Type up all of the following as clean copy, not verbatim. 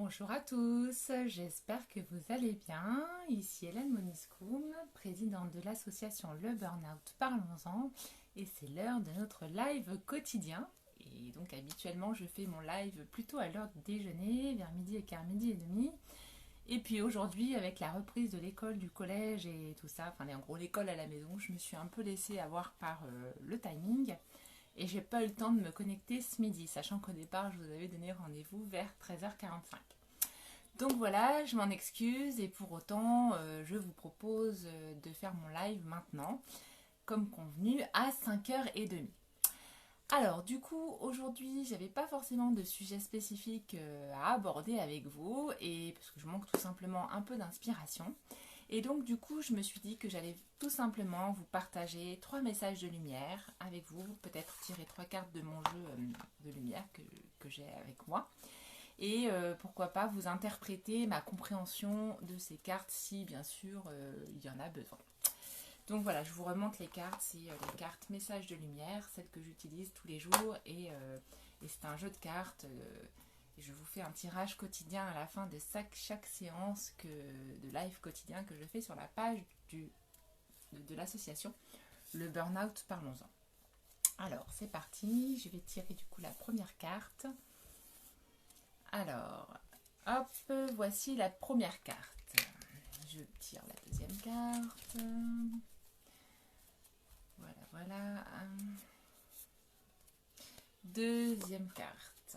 Bonjour à tous, j'espère que vous allez bien. Ici Hélène Moniscoum, présidente de l'association Le Burnout Parlons-en, et c'est l'heure de notre live quotidien. Et donc habituellement je fais mon live plutôt à l'heure du déjeuner, vers midi et quart, midi et demi. Et puis aujourd'hui avec la reprise de l'école, du collège et tout ça, enfin en gros l'école à la maison, je me suis un peu laissée avoir par le timing. Et j'ai pas eu le temps de me connecter ce midi, sachant qu'au départ je vous avais donné rendez-vous vers 13h45. Donc voilà, je m'en excuse et pour autant je vous propose de faire mon live maintenant, comme convenu, à 5h30. Alors du coup, aujourd'hui j'avais pas forcément de sujet spécifique à aborder avec vous, et parce que je manque tout simplement un peu d'inspiration. Et donc du coup, je me suis dit que j'allais tout simplement vous partager 3 messages de lumière avec vous, peut-être tirer 3 cartes de mon jeu de lumière que j'ai avec moi. Et pourquoi pas vous interpréter ma compréhension de ces cartes si bien sûr il y en a besoin. Donc voilà, je vous remonte les cartes, c'est les cartes messages de lumière, celles que j'utilise tous les jours, et c'est un jeu de cartes. Et je vous fais un tirage quotidien à la fin de chaque séance de live quotidien que je fais sur la page de l'association Le Burnout Parlons-en. Alors c'est parti, je vais tirer du coup la première carte. Alors, hop, voici la première carte. Je tire la deuxième carte. Voilà. Deuxième carte.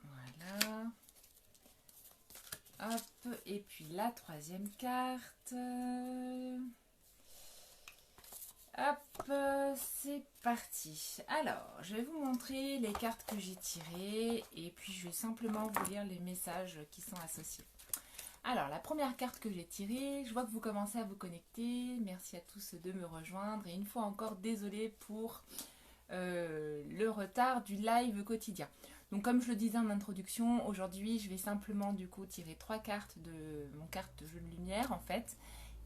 Voilà. Hop, et puis la troisième carte. Hop, c'est parti. Alors, je vais vous montrer les cartes que j'ai tirées et puis je vais simplement vous lire les messages qui sont associés. Alors, la première carte que j'ai tirée, je vois que vous commencez à vous connecter. Merci à tous de me rejoindre. Et une fois encore, désolée pour le retard du live quotidien. Donc, comme je le disais en introduction, aujourd'hui, je vais simplement du coup tirer 3 cartes de mon carte de jeu de lumière en fait.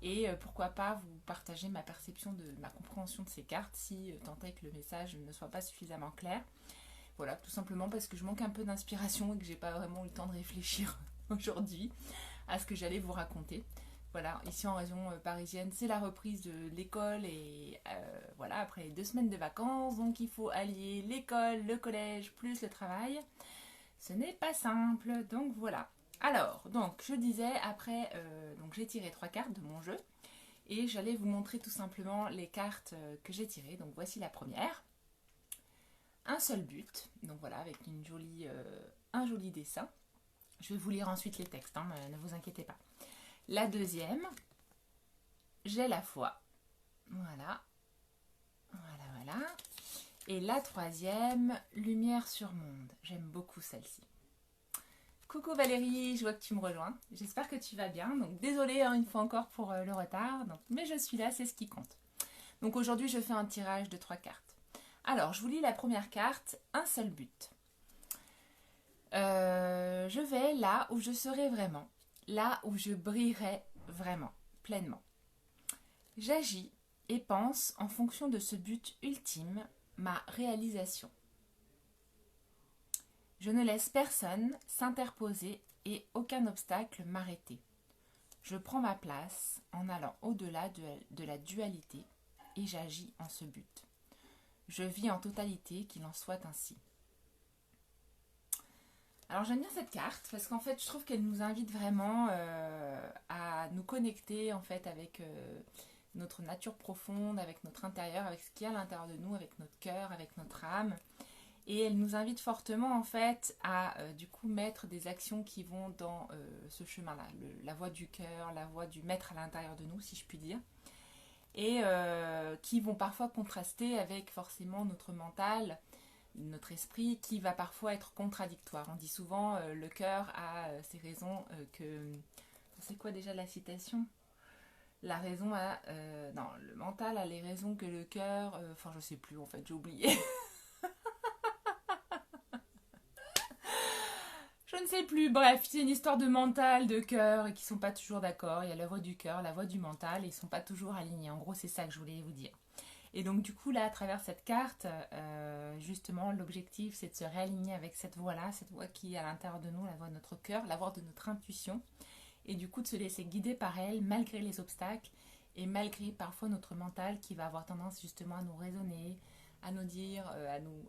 Et pourquoi pas vous partager ma perception, ma compréhension de ces cartes si tant est que le message ne soit pas suffisamment clair. Voilà, tout simplement parce que je manque un peu d'inspiration et que j'ai pas vraiment eu le temps de réfléchir aujourd'hui à ce que j'allais vous raconter. Voilà, ici en région parisienne, c'est la reprise de l'école et voilà, après les 2 semaines de vacances, donc il faut allier l'école, le collège, plus le travail. Ce n'est pas simple, donc voilà. Alors, donc je disais, après, donc j'ai tiré 3 cartes de mon jeu et j'allais vous montrer tout simplement les cartes que j'ai tirées. Donc voici la première. Un seul but, donc voilà, avec un joli dessin. Je vais vous lire ensuite les textes, hein, ne vous inquiétez pas. La deuxième, j'ai la foi. Voilà. Et la troisième, lumière sur monde. J'aime beaucoup celle-ci. Coucou Valérie, je vois que tu me rejoins. J'espère que tu vas bien. Donc désolée une fois encore pour le retard, mais je suis là, c'est ce qui compte. Donc aujourd'hui, je fais un tirage de 3 cartes. Alors, je vous lis la première carte, un seul but. Je vais là où je serai vraiment, là où je brillerai vraiment, pleinement. J'agis et pense en fonction de ce but ultime, ma réalisation. Je ne laisse personne s'interposer et aucun obstacle m'arrêter. Je prends ma place en allant au-delà de la dualité et j'agis en ce but. Je vis en totalité, qu'il en soit ainsi. Alors j'aime bien cette carte parce qu'en fait je trouve qu'elle nous invite vraiment à nous connecter en fait avec notre nature profonde, avec notre intérieur, avec ce qu'il y a à l'intérieur de nous, avec notre cœur, avec notre âme. Et elle nous invite fortement en fait à du coup mettre des actions qui vont dans ce chemin-là, la voie du cœur, la voie du maître à l'intérieur de nous si je puis dire. Et qui vont parfois contraster avec forcément notre mental, notre esprit qui va parfois être contradictoire. On dit souvent le cœur a ses raisons que... C'est quoi déjà la citation? La raison a... non, le mental a les raisons que le cœur... Enfin, je sais plus en fait, j'ai oublié. Je ne sais plus, bref, c'est une histoire de mental, de cœur, et qui sont pas toujours d'accord. Il y a la voix du cœur, la voix du mental, et ils sont pas toujours alignés. En gros, c'est ça que je voulais vous dire. Et donc du coup là, à travers cette carte, justement, l'objectif c'est de se réaligner avec cette voix-là, cette voix qui est à l'intérieur de nous, la voix de notre cœur, la voix de notre intuition, et du coup de se laisser guider par elle malgré les obstacles et malgré parfois notre mental qui va avoir tendance justement à nous raisonner, à nous dire,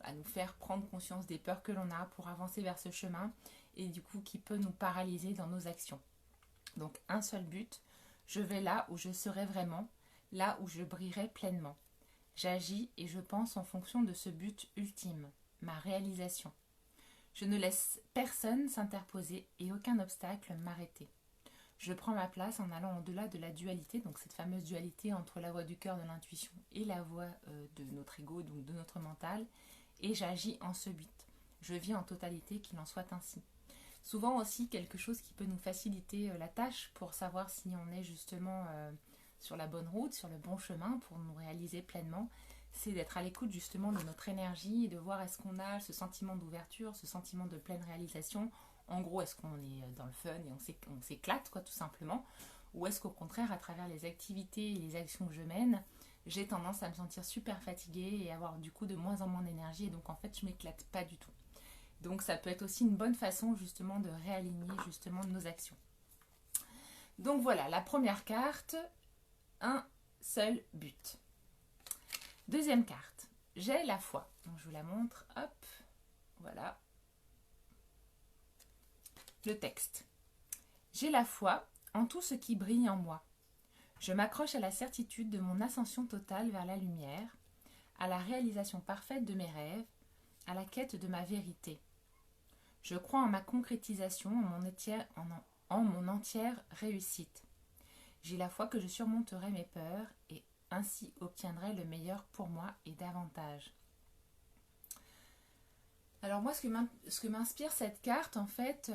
à nous faire prendre conscience des peurs que l'on a pour avancer vers ce chemin, et du coup qui peut nous paralyser dans nos actions. Donc un seul but, je vais là où je serai vraiment, là où je brillerai pleinement. J'agis et je pense en fonction de ce but ultime, ma réalisation. Je ne laisse personne s'interposer et aucun obstacle m'arrêter. Je prends ma place en allant au-delà de la dualité, donc cette fameuse dualité entre la voix du cœur de l'intuition et la voix de notre ego, donc de notre mental, et j'agis en ce but. Je vis en totalité, qu'il en soit ainsi. Souvent aussi quelque chose qui peut nous faciliter la tâche pour savoir si on est justement sur la bonne route, sur le bon chemin pour nous réaliser pleinement, c'est d'être à l'écoute justement de notre énergie et de voir est-ce qu'on a ce sentiment d'ouverture, ce sentiment de pleine réalisation. En gros, est-ce qu'on est dans le fun et on s'éclate quoi tout simplement, ou est-ce qu'au contraire à travers les activités et les actions que je mène, j'ai tendance à me sentir super fatiguée et avoir du coup de moins en moins d'énergie, et donc en fait je m'éclate pas du tout. Donc ça peut être aussi une bonne façon justement de réaligner justement nos actions. Donc voilà, la première carte, un seul but. Deuxième carte, j'ai la foi. Donc je vous la montre, hop, voilà. Le texte. J'ai la foi en tout ce qui brille en moi. Je m'accroche à la certitude de mon ascension totale vers la lumière, à la réalisation parfaite de mes rêves, à la quête de ma vérité. Je crois en ma concrétisation, en mon entière réussite. J'ai la foi que je surmonterai mes peurs et ainsi obtiendrai le meilleur pour moi et davantage. Alors moi, ce que m'inspire cette carte, en fait,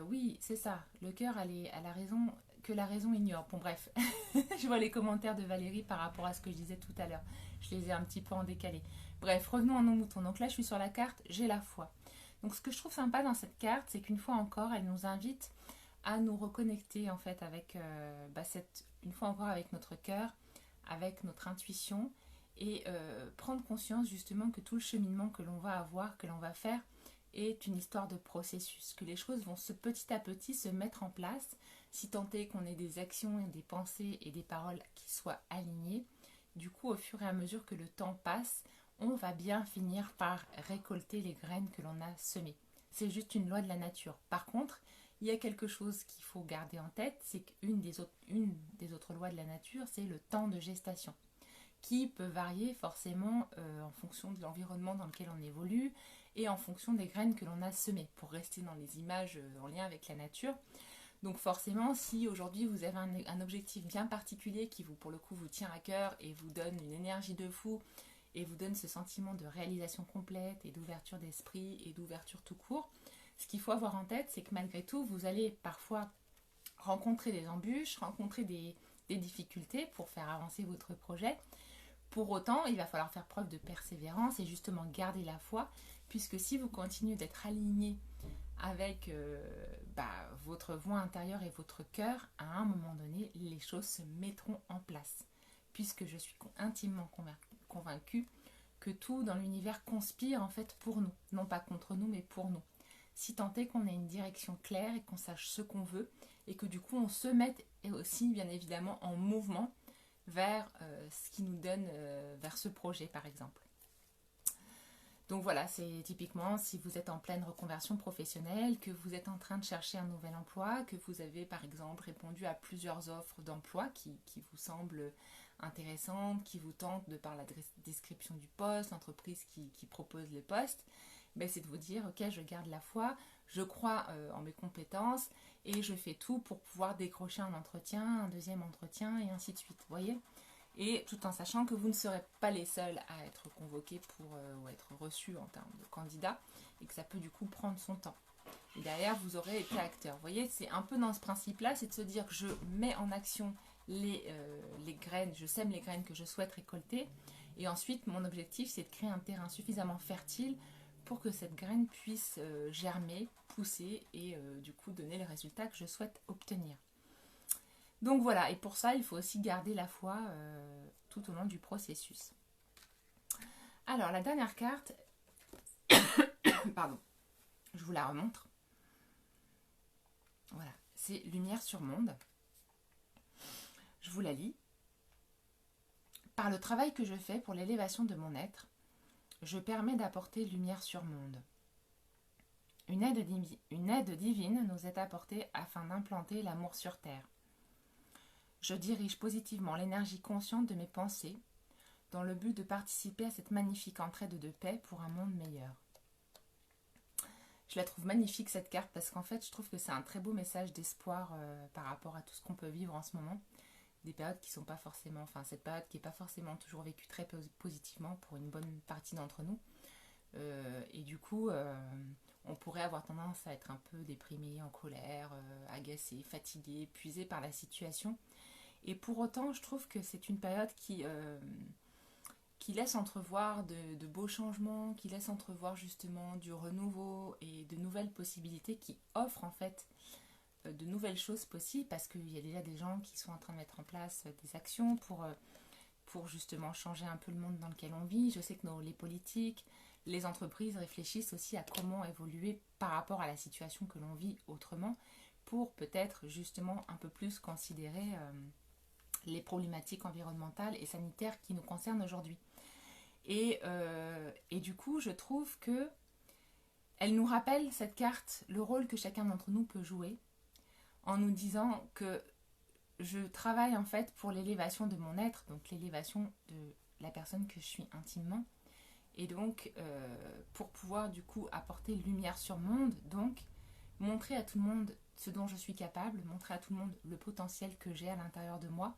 oui, c'est ça. Le cœur a la raison que la raison ignore. Bon, bref, je vois les commentaires de Valérie par rapport à ce que je disais tout à l'heure. Je les ai un petit peu en décalé. Bref, revenons à nos moutons. Donc là, je suis sur la carte, j'ai la foi. Donc ce que je trouve sympa dans cette carte, c'est qu'une fois encore, elle nous invite à nous reconnecter en fait avec une fois encore avec notre cœur, avec notre intuition, et prendre conscience justement que tout le cheminement que l'on va avoir, que l'on va faire, est une histoire de processus, que les choses vont petit à petit se mettre en place, si tant est qu'on ait des actions, des pensées et des paroles qui soient alignées. Du coup, au fur et à mesure que le temps passe, on va bien finir par récolter les graines que l'on a semées. C'est juste une loi de la nature. Par contre, il y a quelque chose qu'il faut garder en tête, c'est qu'une des autres lois de la nature, c'est le temps de gestation, qui peut varier forcément en fonction de l'environnement dans lequel on évolue et en fonction des graines que l'on a semées, pour rester dans les images en lien avec la nature. Donc forcément, si aujourd'hui vous avez un objectif bien particulier qui pour le coup vous tient à cœur et vous donne une énergie de fou et vous donne ce sentiment de réalisation complète et d'ouverture d'esprit et d'ouverture tout court, ce qu'il faut avoir en tête, c'est que malgré tout, vous allez parfois rencontrer des embûches, rencontrer des difficultés pour faire avancer votre projet. Pour autant, il va falloir faire preuve de persévérance et justement garder la foi, puisque si vous continuez d'être aligné avec votre voix intérieure et votre cœur, à un moment donné, les choses se mettront en place, puisque je suis intimement convaincue que tout dans l'univers conspire en fait pour nous, non pas contre nous mais pour nous. Si tant est qu'on ait une direction claire et qu'on sache ce qu'on veut et que du coup on se mette aussi bien évidemment en mouvement vers ce qui nous donne vers ce projet par exemple. Donc voilà, c'est typiquement si vous êtes en pleine reconversion professionnelle, que vous êtes en train de chercher un nouvel emploi, que vous avez par exemple répondu à plusieurs offres d'emploi qui vous semblent intéressantes, qui vous tentent de par la description du poste, l'entreprise qui propose le poste, c'est de vous dire ok, je garde la foi, je crois en mes compétences et je fais tout pour pouvoir décrocher un entretien, un deuxième entretien et ainsi de suite, vous voyez. Et tout en sachant que vous ne serez pas les seuls à être convoqués ou être reçus en termes de candidats et que ça peut du coup prendre son temps. Et derrière, vous aurez été acteur. Vous voyez, c'est un peu dans ce principe-là, c'est de se dire que je mets en action les graines, je sème les graines que je souhaite récolter. Et ensuite, mon objectif, c'est de créer un terrain suffisamment fertile pour que cette graine puisse germer, pousser et du coup donner le résultat que je souhaite obtenir. Donc voilà, et pour ça, il faut aussi garder la foi tout au long du processus. Alors, la dernière carte, pardon, je vous la remontre. Voilà, c'est Lumière sur monde. Je vous la lis. Par le travail que je fais pour l'élévation de mon être, je permets d'apporter lumière sur monde. Une aide divine nous est apportée afin d'implanter l'amour sur terre. Je dirige positivement l'énergie consciente de mes pensées dans le but de participer à cette magnifique entraide de paix pour un monde meilleur. Je la trouve magnifique cette carte parce qu'en fait je trouve que c'est un très beau message d'espoir par rapport à tout ce qu'on peut vivre en ce moment. Des périodes qui sont pas forcément, enfin cette période qui n'est pas forcément toujours vécue très positivement pour une bonne partie d'entre nous. Et du coup, on pourrait avoir tendance à être un peu déprimé, en colère, agacé, fatigué, épuisé par la situation. Et pour autant, je trouve que c'est une période qui laisse entrevoir de beaux changements, qui laisse entrevoir justement du renouveau et de nouvelles possibilités, qui offrent en fait de nouvelles choses possibles, parce qu'il y a déjà des gens qui sont en train de mettre en place des actions pour justement changer un peu le monde dans lequel on vit. Je sais que les politiques, les entreprises réfléchissent aussi à comment évoluer par rapport à la situation que l'on vit autrement, pour peut-être justement un peu plus considérer les problématiques environnementales et sanitaires qui nous concernent aujourd'hui. Et du coup, je trouve que elle nous rappelle, cette carte, le rôle que chacun d'entre nous peut jouer, en nous disant que je travaille en fait pour l'élévation de mon être, donc l'élévation de la personne que je suis intimement, et donc pour pouvoir du coup apporter lumière sur le monde, donc montrer à tout le monde ce dont je suis capable, montrer à tout le monde le potentiel que j'ai à l'intérieur de moi,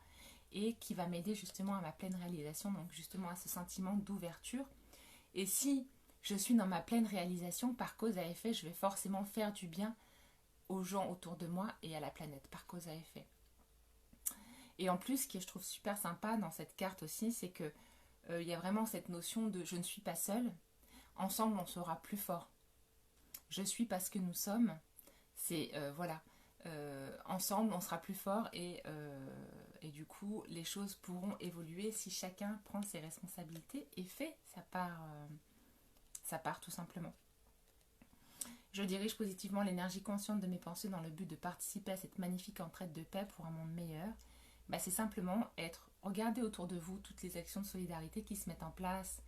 et qui va m'aider justement à ma pleine réalisation, donc justement à ce sentiment d'ouverture. Et si je suis dans ma pleine réalisation, par cause à effet, je vais forcément faire du bien aux gens autour de moi et à la planète, par cause à effet. Et en plus, ce que je trouve super sympa dans cette carte aussi, c'est que y a vraiment cette notion de je ne suis pas seule, ensemble on sera plus fort. Je suis parce que nous sommes, c'est voilà, ensemble on sera plus fort, et du coup les choses pourront évoluer si chacun prend ses responsabilités et fait sa part tout simplement. Je dirige positivement l'énergie consciente de mes pensées dans le but de participer à cette magnifique entraide de paix pour un monde meilleur. C'est simplement regarder autour de vous toutes les actions de solidarité qui se mettent en place,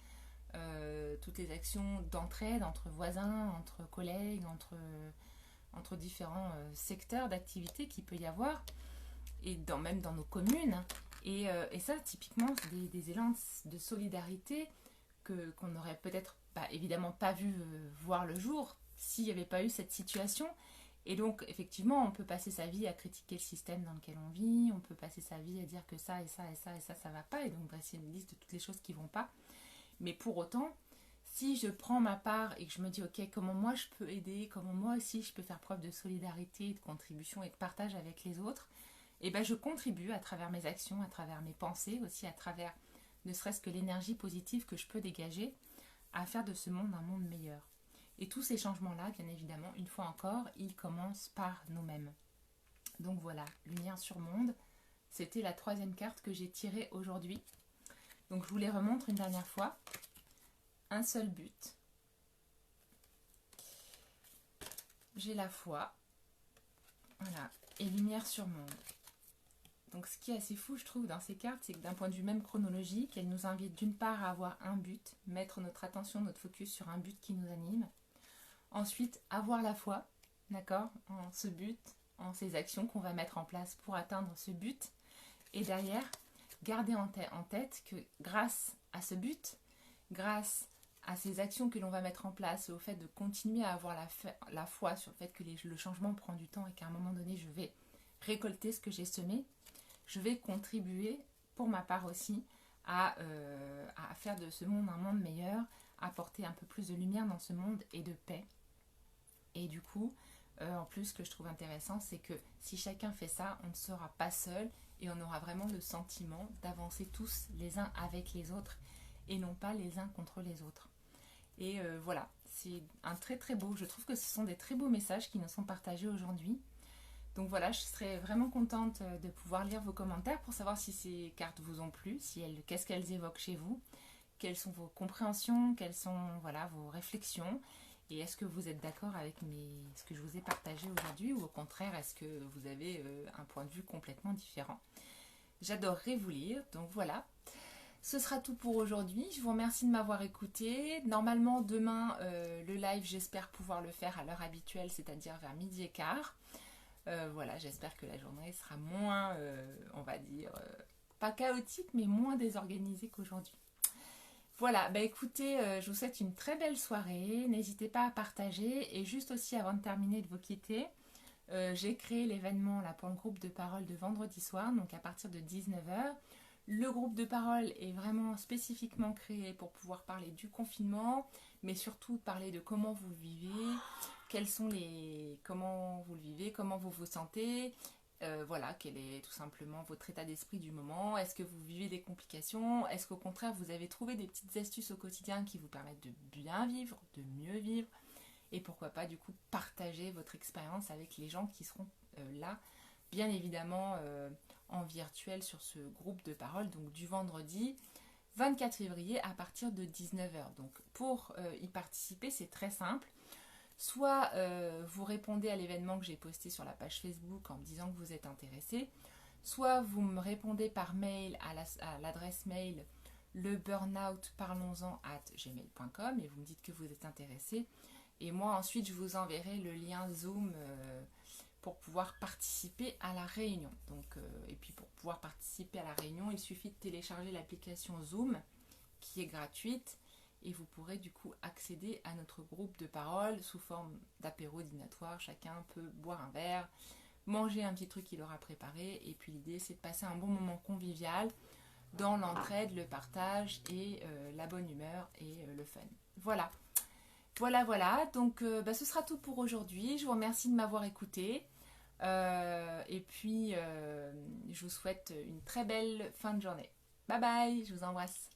toutes les actions d'entraide entre voisins, entre collègues, entre différents secteurs d'activité qu'il peut y avoir, et même dans nos communes. Et ça, typiquement, c'est des élans de solidarité qu'on n'aurait peut-être évidemment pas vu voir le jour s'il n'y avait pas eu cette situation. Et donc, effectivement, on peut passer sa vie à critiquer le système dans lequel on vit, on peut passer sa vie à dire que ça et ça et ça et ça, ça va pas, et donc dresser une liste de toutes les choses qui vont pas. Mais pour autant, si je prends ma part et que je me dis, ok, comment moi je peux aider, comment moi aussi je peux faire preuve de solidarité, de contribution et de partage avec les autres, et je contribue à travers mes actions, à travers mes pensées, aussi à travers ne serait-ce que l'énergie positive que je peux dégager, à faire de ce monde un monde meilleur. Et tous ces changements-là, bien évidemment, une fois encore, ils commencent par nous-mêmes. Donc voilà, lumière sur monde, c'était la 3e carte que j'ai tirée aujourd'hui. Donc je vous les remontre une dernière fois. Un seul but. J'ai la foi. Voilà. Et lumière sur monde. Donc ce qui est assez fou, je trouve, dans ces cartes, c'est que d'un point de vue même chronologique, elles nous invitent d'une part à avoir un but, mettre notre attention, notre focus sur un but qui nous anime. Ensuite, avoir la foi, d'accord, en ce but, en ces actions qu'on va mettre en place pour atteindre ce but. Et derrière, garder en tête que grâce à ce but, grâce à ces actions que l'on va mettre en place et au fait de continuer à avoir la foi sur le fait que le changement prend du temps et qu'à un moment donné, je vais récolter ce que j'ai semé, je vais contribuer pour ma part aussi à faire de ce monde un monde meilleur, apporter un peu plus de lumière dans ce monde et de paix. Et du coup, en plus, ce que je trouve intéressant, c'est que si chacun fait ça, on ne sera pas seul et on aura vraiment le sentiment d'avancer tous les uns avec les autres et non pas les uns contre les autres. Et voilà, c'est un très très beau, je trouve que ce sont des très beaux messages qui nous sont partagés aujourd'hui. Donc voilà, je serais vraiment contente de pouvoir lire vos commentaires pour savoir si ces cartes vous ont plu, qu'est-ce qu'elles évoquent chez vous, quelles sont vos compréhensions, quelles sont voilà, vos réflexions, et est-ce que vous êtes d'accord avec ce que je vous ai partagé aujourd'hui, ou au contraire, est-ce que vous avez un point de vue complètement différent. J'adorerais vous lire, donc voilà. Ce sera tout pour aujourd'hui. Je vous remercie de m'avoir écouté. Normalement, demain, le live, j'espère pouvoir le faire à l'heure habituelle, c'est-à-dire vers 12h15. Voilà, j'espère que la journée sera moins, on va dire, pas chaotique, mais moins désorganisée qu'aujourd'hui. Voilà, bah écoutez, je vous souhaite une très belle soirée. N'hésitez pas à partager. Et juste aussi, avant de terminer, de vous quitter, j'ai créé l'événement là pour le groupe de parole de vendredi soir, donc à partir de 19h. Le groupe de parole est vraiment spécifiquement créé pour pouvoir parler du confinement, mais surtout parler de comment vous le vivez, comment vous le vivez, comment vous vous sentez, voilà, quel est tout simplement votre état d'esprit du moment. Est-ce que vous vivez des complications? Est-ce qu'au contraire vous avez trouvé des petites astuces au quotidien qui vous permettent de bien vivre, de mieux vivre? Et pourquoi pas du coup partager votre expérience avec les gens qui seront là, bien évidemment en virtuel sur ce groupe de parole, donc du vendredi 24 février à partir de 19h. Donc pour y participer, c'est très simple. Soit vous répondez à l'événement que j'ai posté sur la page Facebook en me disant que vous êtes intéressé, soit vous me répondez par mail à l'adresse mail leburnoutparlonsen@gmail.com et vous me dites que vous êtes intéressé. Et moi ensuite je vous enverrai le lien Zoom pour pouvoir participer à la réunion. Donc, et puis pour pouvoir participer à la réunion, il suffit de télécharger l'application Zoom qui est gratuite et vous pourrez du coup accéder à notre groupe de parole sous forme d'apéro dînatoire. Chacun peut boire un verre, manger un petit truc qu'il aura préparé, et puis l'idée c'est de passer un bon moment convivial dans l'entraide, le partage et la bonne humeur et le fun. Voilà. Voilà, donc ce sera tout pour aujourd'hui. Je vous remercie de m'avoir écouté. Et puis, je vous souhaite une très belle fin de journée. Bye bye, je vous embrasse.